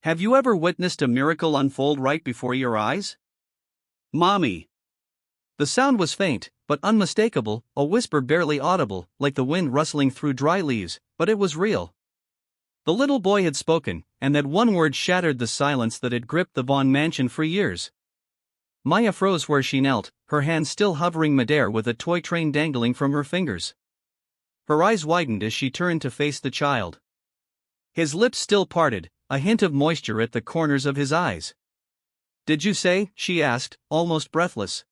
Have you ever witnessed a miracle unfold right before your eyes? Mommy. The sound was faint, but unmistakable, a whisper barely audible, like the wind rustling through dry leaves, but it was real. The little boy had spoken, and that one word shattered the silence that had gripped the Vaughn mansion for years. Maya froze where she knelt, her hand still hovering midair with a toy train dangling from her fingers. Her eyes widened as she turned to face the child. His lips still parted, a hint of moisture at the corners of his eyes. "Did you say?" she asked, almost breathless.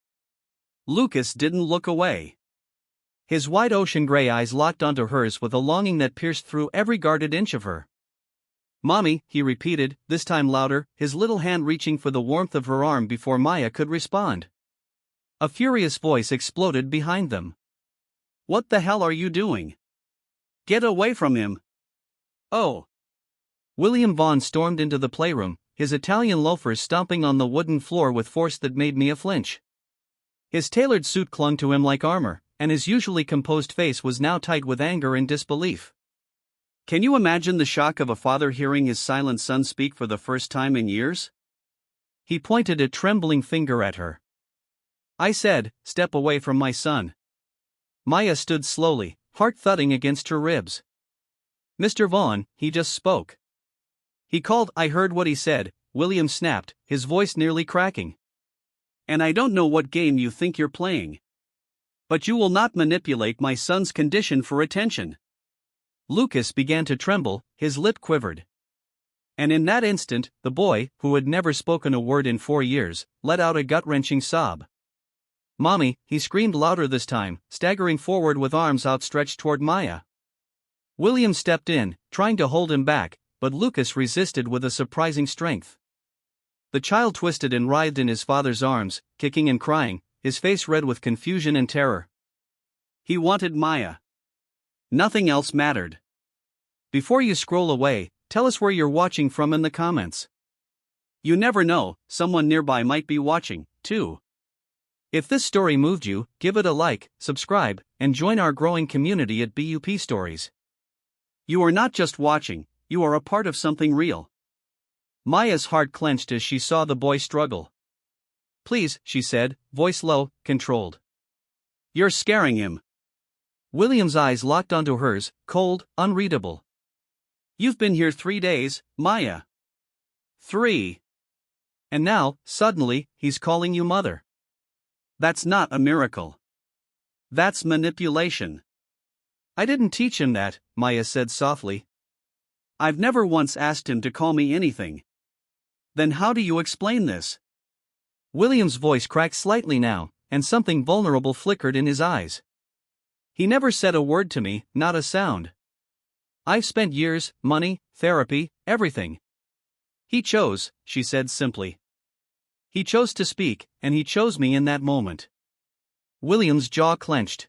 Lucas didn't look away. His wide ocean-gray eyes locked onto hers with a longing that pierced through every guarded inch of her. "Mommy," he repeated, this time louder, his little hand reaching for the warmth of her arm before Maya could respond. A furious voice exploded behind them. "What the hell are you doing? Get away from him!" "Oh!" William Vaughn stormed into the playroom, his Italian loafers stomping on the wooden floor with force that made Mia flinch. His tailored suit clung to him like armor, and his usually composed face was now tight with anger and disbelief. Can you imagine the shock of a father hearing his silent son speak for the first time in years? He pointed a trembling finger at her. "I said, step away from my son." Maya stood slowly, heart thudding against her ribs. "Mr. Vaughn, he just spoke. He called." "I heard what he said," William snapped, his voice nearly cracking. "And I don't know what game you think you're playing. But you will not manipulate my son's condition for attention." Lucas began to tremble, his lip quivered. And in that instant, the boy, who had never spoken a word in 4 years, let out a gut-wrenching sob. "Mommy," he screamed louder this time, staggering forward with arms outstretched toward Maya. William stepped in, trying to hold him back, but Lucas resisted with a surprising strength. The child twisted and writhed in his father's arms, kicking and crying, his face red with confusion and terror. He wanted Maya. Nothing else mattered. Before you scroll away, tell us where you're watching from in the comments. You never know, someone nearby might be watching, too. If this story moved you, give it a like, subscribe, and join our growing community at BUP Stories. You are not just watching, you are a part of something real. Maya's heart clenched as she saw the boy struggle. "Please," she said, voice low, controlled. "You're scaring him." William's eyes locked onto hers, cold, unreadable. "You've been here 3 days, Maya. 3. And now, suddenly, he's calling you mother. That's not a miracle. That's manipulation." "I didn't teach him that," Maya said softly. "I've never once asked him to call me anything." "Then how do you explain this?" William's voice cracked slightly now, and something vulnerable flickered in his eyes. "He never said a word to me, not a sound. I've spent years, money, therapy, everything. He chose," she said simply. "He chose to speak, and he chose me in that moment." William's jaw clenched.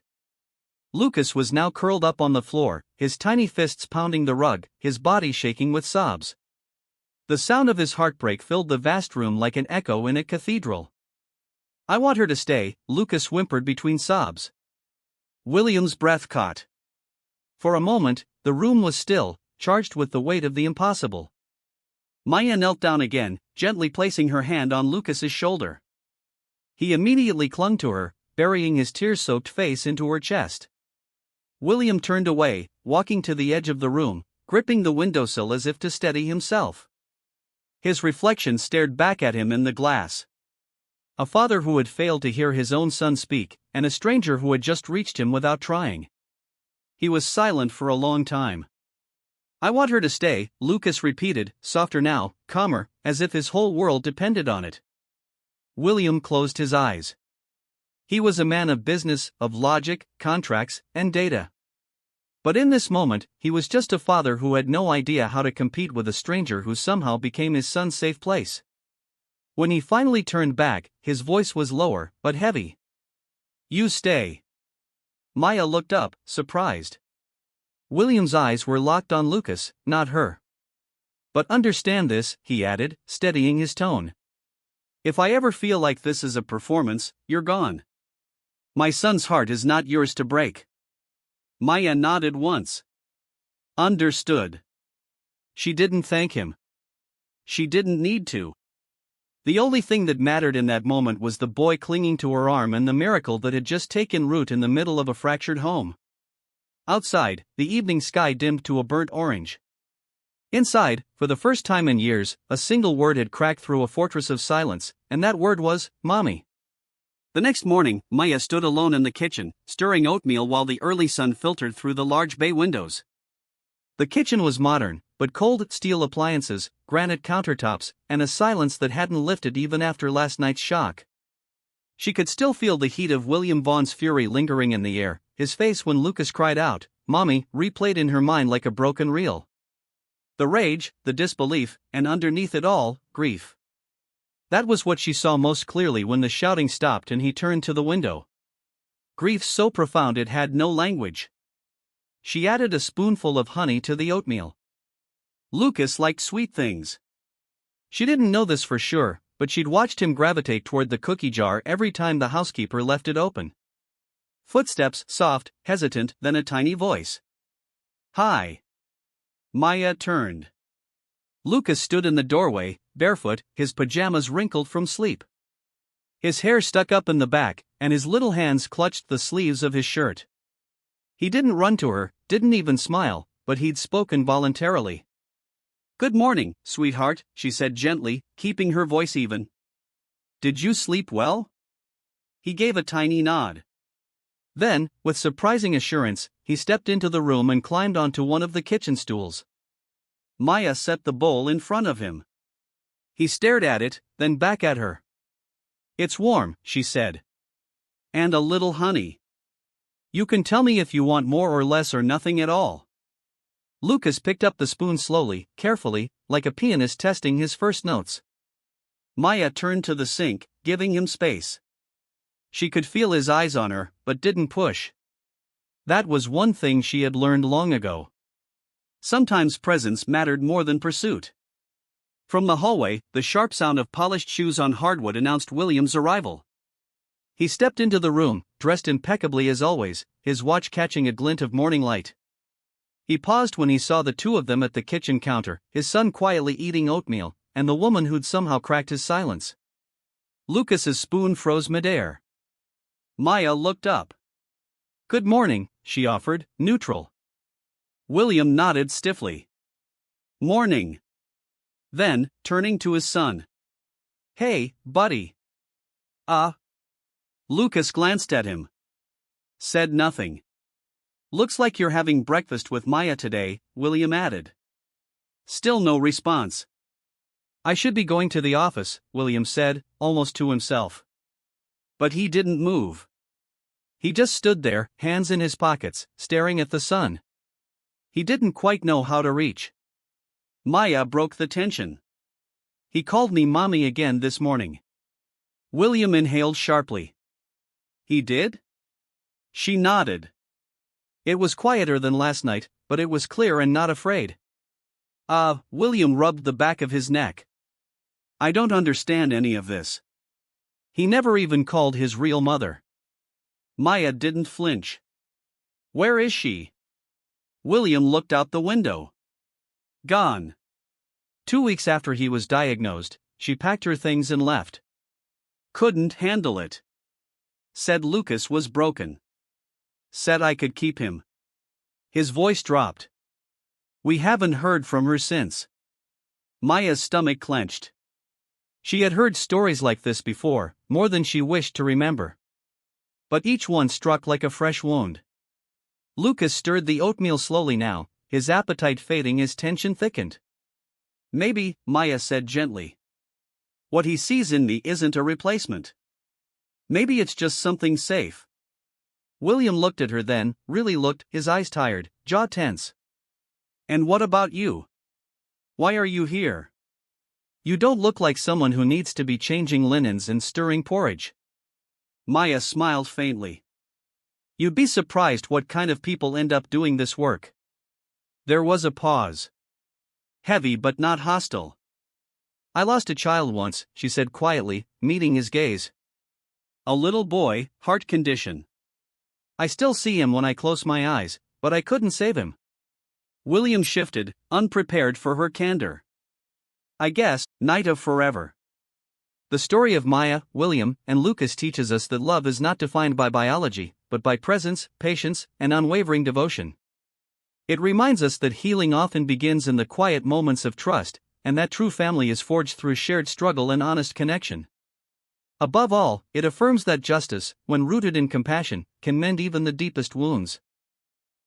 Lucas was now curled up on the floor, his tiny fists pounding the rug, his body shaking with sobs. The sound of his heartbreak filled the vast room like an echo in a cathedral. "I want her to stay," Lucas whimpered between sobs. William's breath caught. For a moment, the room was still, charged with the weight of the impossible. Maya knelt down again, gently placing her hand on Lucas's shoulder. He immediately clung to her, burying his tear-soaked face into her chest. William turned away, walking to the edge of the room, gripping the windowsill as if to steady himself. His reflection stared back at him in the glass. A father who had failed to hear his own son speak, and a stranger who had just reached him without trying. He was silent for a long time. "I want her to stay," Lucas repeated, softer now, calmer, as if his whole world depended on it. William closed his eyes. He was a man of business, of logic, contracts, and data. But in this moment, he was just a father who had no idea how to compete with a stranger who somehow became his son's safe place. When he finally turned back, his voice was lower, but heavy. "You stay." Maya looked up, surprised. William's eyes were locked on Lucas, not her. "But understand this," he added, steadying his tone. "If I ever feel like this is a performance, you're gone. My son's heart is not yours to break." Maya nodded once. "Understood." She didn't thank him. she didn't need to. The only thing that mattered in that moment was the boy clinging to her arm and the miracle that had just taken root in the middle of a fractured home. Outside, the evening sky dimmed to a burnt orange. Inside, for the first time in years, a single word had cracked through a fortress of silence, and that word was, Mommy. The next morning, Maya stood alone in the kitchen, stirring oatmeal while the early sun filtered through the large bay windows. The kitchen was modern, but cold steel appliances, granite countertops, and a silence that hadn't lifted even after last night's shock. She could still feel the heat of William Vaughn's fury lingering in the air, his face when Lucas cried out, Mommy, replayed in her mind like a broken reel. The rage, the disbelief, and underneath it all, grief. That was what she saw most clearly when the shouting stopped and he turned to the window. Grief so profound it had no language. She added a spoonful of honey to the oatmeal. Lucas liked sweet things. She didn't know this for sure, but she'd watched him gravitate toward the cookie jar every time the housekeeper left it open. Footsteps, soft, hesitant, then a tiny voice. Hi. Maya turned. Lucas stood in the doorway, barefoot, his pajamas wrinkled from sleep. His hair stuck up in the back, and his little hands clutched the sleeves of his shirt. He didn't run to her, didn't even smile, but he'd spoken voluntarily. Good morning, sweetheart, she said gently, keeping her voice even. Did you sleep well? He gave a tiny nod. Then, with surprising assurance, he stepped into the room and climbed onto one of the kitchen stools. Maya set the bowl in front of him. He stared at it, then back at her. It's warm, she said. And a little honey. You can tell me if you want more or less or nothing at all. Lucas picked up the spoon slowly, carefully, like a pianist testing his first notes. Maya turned to the sink, giving him space. She could feel his eyes on her, but didn't push. That was one thing she had learned long ago. Sometimes presence mattered more than pursuit. From the hallway, the sharp sound of polished shoes on hardwood announced William's arrival. He stepped into the room, dressed impeccably as always, his watch catching a glint of morning light. He paused when he saw the two of them at the kitchen counter, his son quietly eating oatmeal, and the woman who'd somehow cracked his silence. Lucas's spoon froze midair. Maya looked up. Good morning, she offered, neutral. William nodded stiffly. Morning. Then, turning to his son. Hey, buddy. Lucas glanced at him. Said nothing. Looks like you're having breakfast with Maya today, William added. Still no response. I should be going to the office, William said, almost to himself. But he didn't move. He just stood there, hands in his pockets, staring at the sun. He didn't quite know how to reach. Maya broke the tension. He called me Mommy again this morning. William inhaled sharply. He did? She nodded. It was quieter than last night, but it was clear and not afraid. William rubbed the back of his neck. I don't understand any of this. He never even called his real mother. Maya didn't flinch. Where is she? William looked out the window. Gone. 2 weeks after he was diagnosed, she packed her things and left. Couldn't handle it. Said Lucas was broken. Said I could keep him. His voice dropped. We haven't heard from her since. Maya's stomach clenched. She had heard stories like this before, more than she wished to remember. But each one struck like a fresh wound. Lucas stirred the oatmeal slowly now, his appetite fading as tension thickened. Maybe, Maya said gently. What he sees in me isn't a replacement. Maybe it's just something safe. William looked at her then, really looked, his eyes tired, jaw tense. And what about you? Why are you here? You don't look like someone who needs to be changing linens and stirring porridge. Maya smiled faintly. You'd be surprised what kind of people end up doing this work. There was a pause. Heavy but not hostile. I lost a child once, she said quietly, meeting his gaze. A little boy, heart condition. I still see him when I close my eyes, but I couldn't save him. William shifted, unprepared for her candor. I guess, Night of Forever. The story of Maya, William, and Lucas teaches us that love is not defined by biology, but by presence, patience, and unwavering devotion. It reminds us that healing often begins in the quiet moments of trust, and that true family is forged through shared struggle and honest connection. Above all, it affirms that justice, when rooted in compassion, can mend even the deepest wounds.